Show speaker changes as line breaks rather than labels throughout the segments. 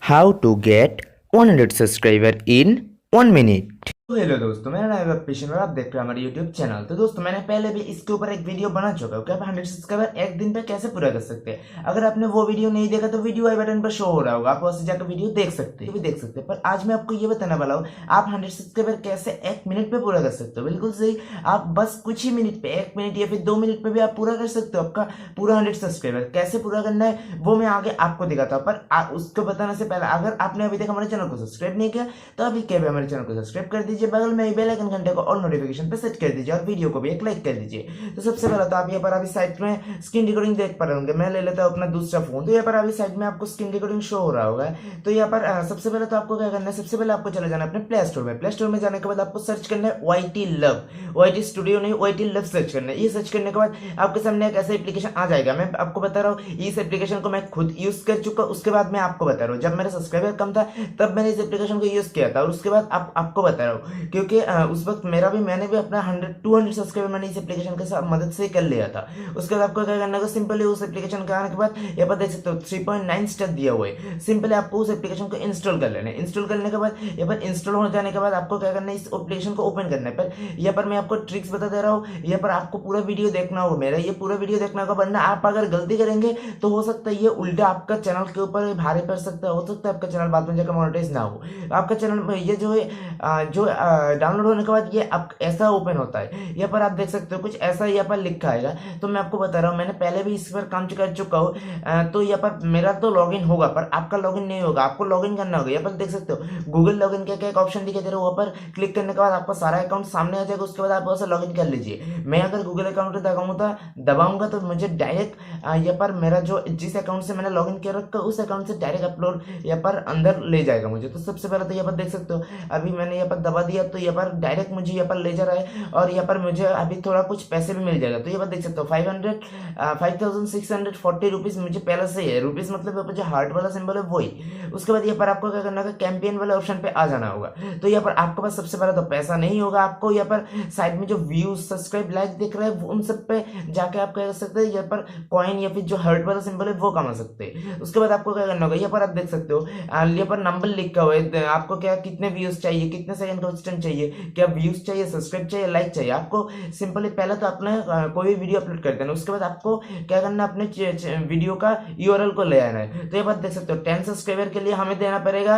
How to get 100 subscriber in 1 minute।
तो hello दोस्तों, मेरा नाम है बप्पी सेन और आप देख रहे हैं हमारे यूट्यूब चैनल। तो दोस्तों, मैंने पहले भी इसके ऊपर एक वीडियो बना चुका हूँ कि आप 100 सब्सक्राइबर एक दिन पे कैसे पूरा कर सकते हैं। अगर आपने वो वीडियो नहीं देखा तो वीडियो आई बटन पर शो हो रहा होगा, आप वहां से जाकर वीडियो देख सकते हैं। पर आज मैं आपको ये बताने वाला हूँ आप 100 सब्सक्राइबर कैसे एक मिनट पे पूरा कर सकते हो। बिल्कुल सही, आप बस कुछ ही मिनट पे, 1 मिनट या फिर 2 मिनट पे भी आप पूरा कर सकते हो। आपका पूरा 100 सब्सक्राइबर कैसे पूरा करना है वो मैं आगे आपको दिखाता हूँ। पर उसको बताने से पहले अगर आपने अभी तक हमारे चैनल को सब्सक्राइब नहीं किया तो अभी क्या हमारे चैनल को सब्सक्राइब कर दीजिए, बगल में बेल आइकन घंटे को और नोटिफिकेशन पे सेट कर दीजिए और वीडियो को भी एक लाइक कर दीजिए। तो सबसे पहले तो आप यहाँ पर अभी साइड में स्क्रीन रिकॉर्डिंग देख पा रहे होंगे। मैं ले लेता हूँ अपना दूसरा फोन, तो यहाँ पर अभी साइड में आपको स्क्रीन रिकॉर्डिंग शो हो रहा होगा। तो यहाँ पर सबसे पहले तो आपको क्या करना है, सबसे पहले आपको चले जाना अपने प्ले स्टोर में। प्ले स्टोर में जाने के बाद आपको सर्च करना है वाईटी लव, वाईटी स्टूडियो नहीं, वाईटी लव सर्च करना है। ये सर्च करने के बाद आपके सामने एक ऐसा एप्लीकेशन आ जाएगा। मैं आपको बता रहा हूँ इस एप्लीकेशन को मैं खुद यूज कर चुका, उसके बाद मैं आपको बता रहा हूँ। जब मेरा सब्सक्राइबर कम था तब मैंने इस एप्लीकेशन को यूज किया था और उसके बाद आपको बता रहा हूँ, क्योंकि उस वक्त मैंने भी अपना 200 सब्सक्राइबर मैंने इस एप्लीकेशन के साथ मदद से कर लिया था। उसके बाद आपको क्या करना है, सिंपली उस एप्लीकेशन के आने के बाद यहाँ पर देख सकते हो 3.9 स्टार दिया हुआ है। सिंपली आपको उस एप्लीकेशन को इंस्टॉल कर लेना है। इंस्टॉल करने के बाद यहाँ पर इंस्टॉल हो जाने के बाद आपको क्या करना है, इस एप्लीकेशन को ओपन करना है। पर यहाँ पर मैं आपको ट्रिक्स बता दे रहा हूँ, यहाँ पर आपको पूरा वीडियो देखना होगा, मेरा ये पूरा वीडियो देखना होगा, वरना आप अगर गलती करेंगे तो हो सकता है ये उल्टा आपका चैनल के ऊपर भारी पड़ सकता है। हो सकता है आपका चैनल बाद में जाकर मोनेटाइज ना हो। आपका चैनल ये जो है जो डाउनलोड होने के बाद ये आप ऐसा ओपन होता है। यहाँ पर आप देख सकते हो कुछ ऐसा यहाँ पर लिखा आएगा। तो मैं आपको बता रहा हूँ, मैंने पहले भी इस पर काम कर चुका हूँ। तो यहाँ पर मेरा तो लॉगिन होगा पर आपका लॉगिन नहीं होगा, आपको लॉगिन करना होगा। यहाँ पर देख सकते हो गूगल लॉगिन का एक ऑप्शन दिखाई दे रहा है, वहाँ पर क्लिक करने के बाद आपका सारा अकाउंट सामने आ जाएगा। उसके बाद आप वहाँ से लॉगिन कर लीजिए। मैं अगर गूगल अकाउंट दबाऊंगा तो मुझे डायरेक्ट यहाँ पर मेरा जो जिस अकाउंट से मैंने लॉगिन किया रखा उस अकाउंट से डायरेक्ट अपलोड यहाँ पर अंदर ले जाएगा मुझे। तो सबसे पहले तो यहाँ पर देख सकते हो अभी मैंने यहाँ पर दबा दिया तो यहाँ पर डायरेक्ट मुझे यहाँ पर ले जा रहा है और यहाँ पर मुझे अभी थोड़ा कुछ पैसे भी मिल जाएगा। तो ये बात देख सकते हो 5640 रुपीज मुझे पहले से ही है। रुपीज मतलब यहाँ पर जो हार्ट वाला सिंबल है वही। उसके बाद यहाँ पर आपको क्या करना होगा, कैंपेन वाले ऑप्शन पे आ जाना होगा। तो यहाँ पर आपके पास सबसे पहले तो पैसा नहीं होगा, आपको यहाँ पर साइड में जो व्यूज सब्सक्राइब लाइक दिख रहा है उन सब पे जाके आप क्या कर सकते हैं, यहाँ पर कॉइन या फिर जो हार्ट वाला सिंबल है वो कमा सकते हैं। उसके बाद आपको क्या करना होगा, यहाँ पर आप देख सकते हो यहाँ पर नंबर लिखा हुआ है, आपको क्या कितने व्यूज चाहिए, कितने सेकंड का इंस्टेंट चाहिए, क्या व्यूज चाहिए, सब्सक्राइब चाहिए, लाइक चाहिए। आपको सिंपली पहले तो अपने कोई भी वीडियो अपलोड कर देना। उसके बाद आपको क्या करना है, अपने वीडियो का यूआरएल को ले आना है। तो ये बात देख सकते हो 10 सब्सक्राइबर के लिए हमें देना पड़ेगा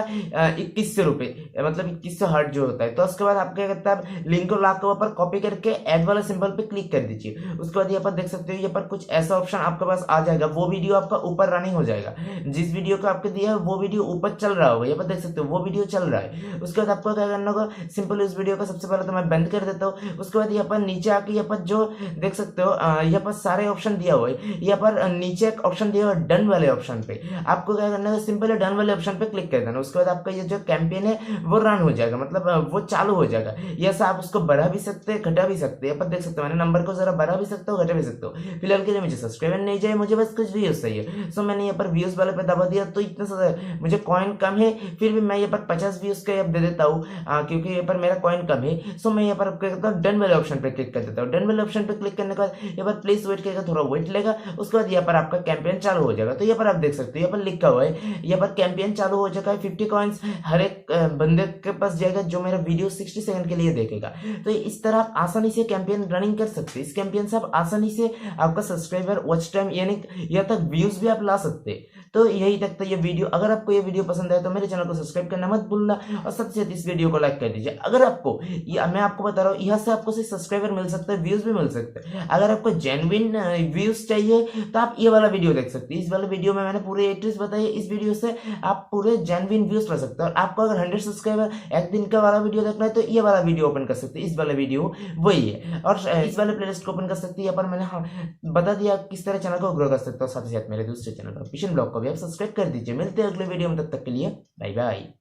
2100 रुपए, मतलब 2100 हर्ट जो होता है। तो उसके बाद आप क्या करते हैं, लिंक को लाकर ऊपर कॉपी करके ऐड वाले सिंबल पे क्लिक कर दीजिए। उसके बाद यहाँ पर देख सकते हो यहाँ पर कुछ ऐसा ऑप्शन आपके पास आ जाएगा, वो वीडियो आपका ऊपर रनिंग हो जाएगा। जिस वीडियो को आपको दिया है वो वीडियो ऊपर चल रहा होगा, यहाँ पर देख सकते हो वो वीडियो चल रहा है। उसके बाद आपको क्या करना होगा, सिंपल इस वीडियो को सबसे पहले तो मैं बंद कर देता हूँ। उसके बाद यहाँ पर नीचे आके यहाँ पर जो देख सकते हो यहाँ पर सारे ऑप्शन दिया हुआ है। यहाँ पर नीचे एक ऑप्शन दिया हुआ है डन वाले ऑप्शन पे, आपको क्या करना है, सिंपल डन वाले ऑप्शन पे क्लिक कर देना। उसके बाद आपका ये जो कैंपेन है वो रन हो जाएगा, मतलब वो चालू हो जाएगा। ऐसा आप उसको बढ़ा भी सकते हैं घटा भी सकते हैं। यहाँ पर देख सकते हो मैंने नंबर को जरा बढ़ा भी सकता हूँ घटा भी सकता हूँ। फिलहाल के लिए मुझे सब्सक्राइबर नहीं चाहिए, मुझे बस कुछ व्यूज चाहिए। सो मैंने यहाँ पर व्यूज वाले पे दबा दिया। तो इतना सा मुझे कॉइन कम है, फिर भी मैं यहाँ पर 50 व्यूज का दे देता हूँ क्योंकि यहाँ पर मेरा कॉइन कम है। सो मैं यहाँ पर क्या करता हूँ, डन वाले ऑप्शन पे क्लिक कर देता हूँ। डन वाले ऑप्शन पे क्लिक करने के बाद यहाँ पर प्लीज वेट करेगा, थोड़ा वेट लेगा। उसके बाद यहाँ पर आपका कैंपेन चालू हो जाएगा। तो यहाँ पर आप देख सकते हो यहाँ पर लिखा हुआ है, यहाँ पर कैंपेन चालू हो जाएगा। 50 कॉइन्स हर एक बंदे के पास जाएगा जो मेरा वीडियो 60 सेकंड के लिए देखेगा। तो इस तरह आप आसानी से कैंपेन रनिंग कर सकते हैं। इस कैंपेन से आप आसानी से आपका सब्सक्राइबर, वॉच टाइम यानी यहाँ तक व्यूज भी आप ला सकते हैं। तो यही तक था ये वीडियो। अगर आपको ये वीडियो पसंद आए तो मेरे चैनल को सब्सक्राइब करना मत भूलना और सबसे साथ इस वीडियो को लाइक कर दीजिए। अगर आपको मैं आपको बता रहा हूँ यहाँ से आपको सिर्फ सब्सक्राइबर मिल सकता है, व्यूज भी मिल सकते हैं। अगर आपको जेन्युइन व्यूज चाहिए तो आप ये वाला वीडियो देख सकते हैं। इस वाले वीडियो में मैंने पूरे एड्रेस बताई है, इस वीडियो से आप पूरे जेन्युइन व्यूज ला सकते हैं। और आपको अगर 100 सब्सक्राइबर एक दिन का वाला वीडियो देखना है तो ये वाला वीडियो ओपन कर सकते हैं। इस वाला वीडियो वही है और इस वाले प्लेलिस्ट को ओपन कर सकते हैं। यहाँ पर मैंने बता दिया किस तरह चैनल को ग्रो कर सकते हो। साथ ही साथ मेरे दूसरे चैनल बप्पी सेन ब्लॉग को भी आप सब्सक्राइब कर दीजिए। मिलते हैं अगले वीडियो में, तब तक के लिए बाय बाय।